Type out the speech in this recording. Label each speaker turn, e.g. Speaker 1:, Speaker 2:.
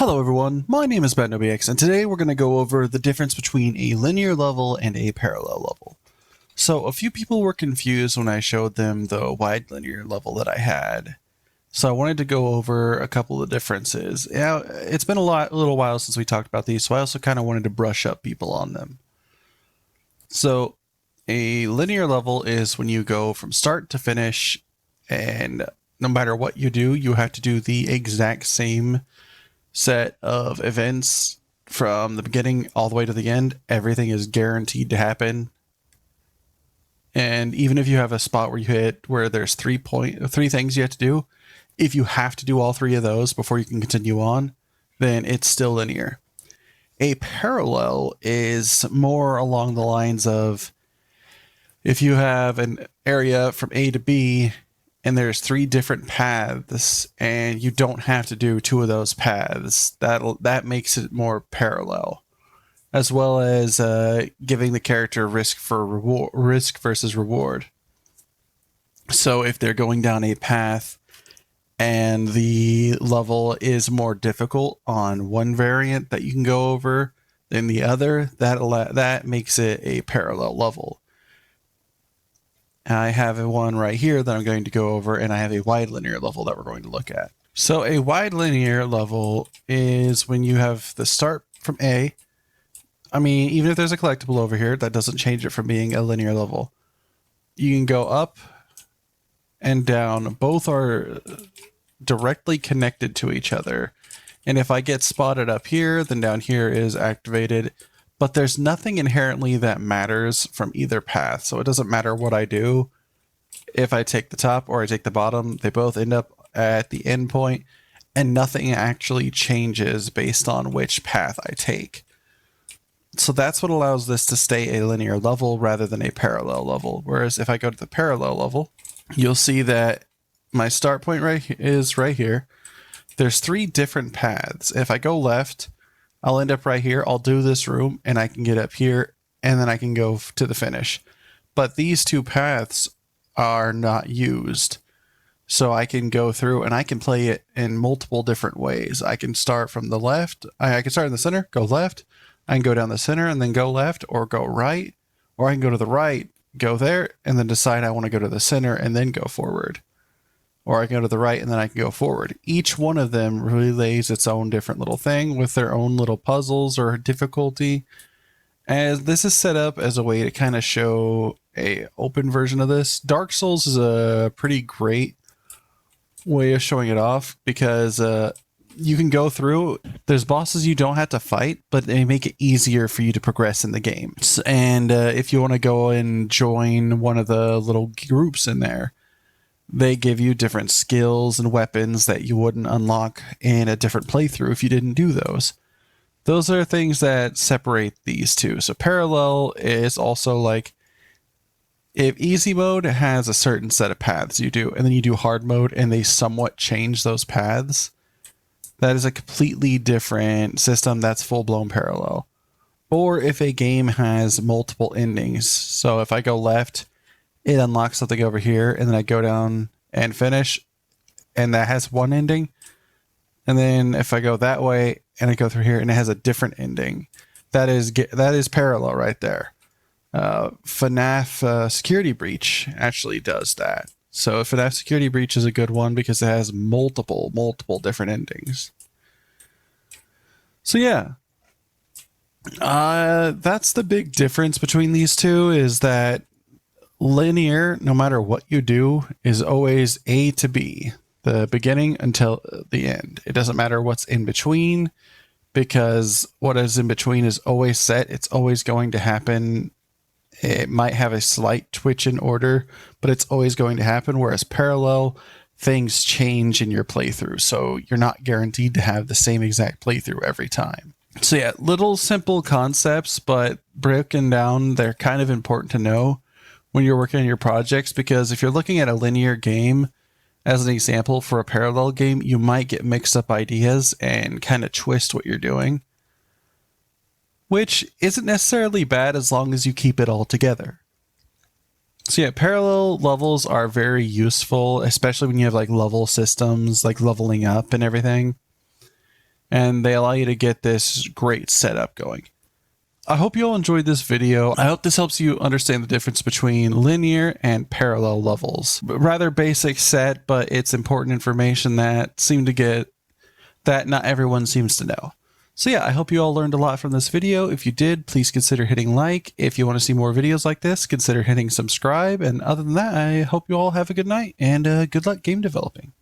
Speaker 1: Hello everyone, my name is BatNobiX, and today we're going to go over the difference between a linear level and a parallel level. So a few people were confused when I showed them the wide linear level that I had. So I wanted to go over a couple of differences. Yeah, it's been a little while since we talked about these, so I also kind of wanted to brush up people on them. So a linear level is when you go from start to finish, and no matter what you do, you have to do the exact same set of events from the beginning all the way to the end. Everything is guaranteed to happen. And even if you have a spot where you hit where there's three things you have to do, if you have to do all three of those before you can continue on, then it's still linear. A parallel is more along the lines of if you have an area from A to B and there's three different paths and you don't have to do two of those paths, that makes it more parallel, as well as giving the character risk versus reward. So if they're going down a path and the level is more difficult on one variant that you can go over than the other, that makes it a parallel level. I have one right here that I'm going to go over, and I have a wide linear level that we're going to look at. So a wide linear level is when you have the start from A. I mean, even if there's a collectible over here, that doesn't change it from being a linear level. You can go up and down. Both are directly connected to each other. And if I get spotted up here, then down here is activated. But there's nothing inherently that matters from either path. So it doesn't matter what I do. If I take the top or I take the bottom, they both end up at the end point, and nothing actually changes based on which path I take. So that's what allows this to stay a linear level rather than a parallel level. Whereas if I go to the parallel level, you'll see that my start point is right here. There's three different paths. If I go left, I'll end up right here. I'll do this room and I can get up here and then I can go to the finish. But these two paths are not used. So I can go through and I can play it in multiple different ways. I can start from the left. I can start in the center, go left. I can go down the center and then go left or go right. Or I can go to the right, go there, and then decide I want to go to the center and then go forward. Or I can go to the right and then I can go forward. Each one of them relays its own different little thing with their own little puzzles or difficulty. As this is set up as a way to kind of show a open version of this. Dark Souls is a pretty great way of showing it off because you can go through. There's bosses you don't have to fight, but they make it easier for you to progress in the game. And if you want to go and join one of the little groups in there, they give you different skills and weapons that you wouldn't unlock in a different playthrough if you didn't do those. Those are things that separate these two. So parallel is also like if easy mode has a certain set of paths you do, and then you do hard mode and they somewhat change those paths, that is a completely different system. That's full-blown parallel. Or if a game has multiple endings. So if I go left, it unlocks something over here, and then I go down and finish, and that has one ending. And then if I go that way and I go through here and it has a different ending, that is parallel right there. FNAF Security Breach actually does that. So FNAF Security Breach is a good one because it has multiple different endings. So yeah, that's the big difference between these two, is that linear, no matter what you do, is always A to B, the beginning until the end. It doesn't matter what's in between, because what is in between is always set. It's always going to happen. It might have a slight twitch in order, but it's always going to happen. Whereas parallel, things change in your playthrough. So you're not guaranteed to have the same exact playthrough every time. So yeah, little simple concepts, but broken down, they're kind of important to know when you're working on your projects, because if you're looking at a linear game as an example for a parallel game, you might get mixed up ideas and kind of twist what you're doing, which isn't necessarily bad as long as you keep it all together. So yeah, parallel levels are very useful, especially when you have like level systems, like leveling up and everything. and they allow you to get this great setup going. I hope you all enjoyed this video. I hope this helps you understand the difference between linear and parallel levels. Rather basic set, but it's important information that not everyone seems to know. So yeah, I hope you all learned a lot from this video. If you did, please consider hitting like. If you want to see more videos like this, consider hitting subscribe. And other than that, I hope you all have a good night and good luck game developing.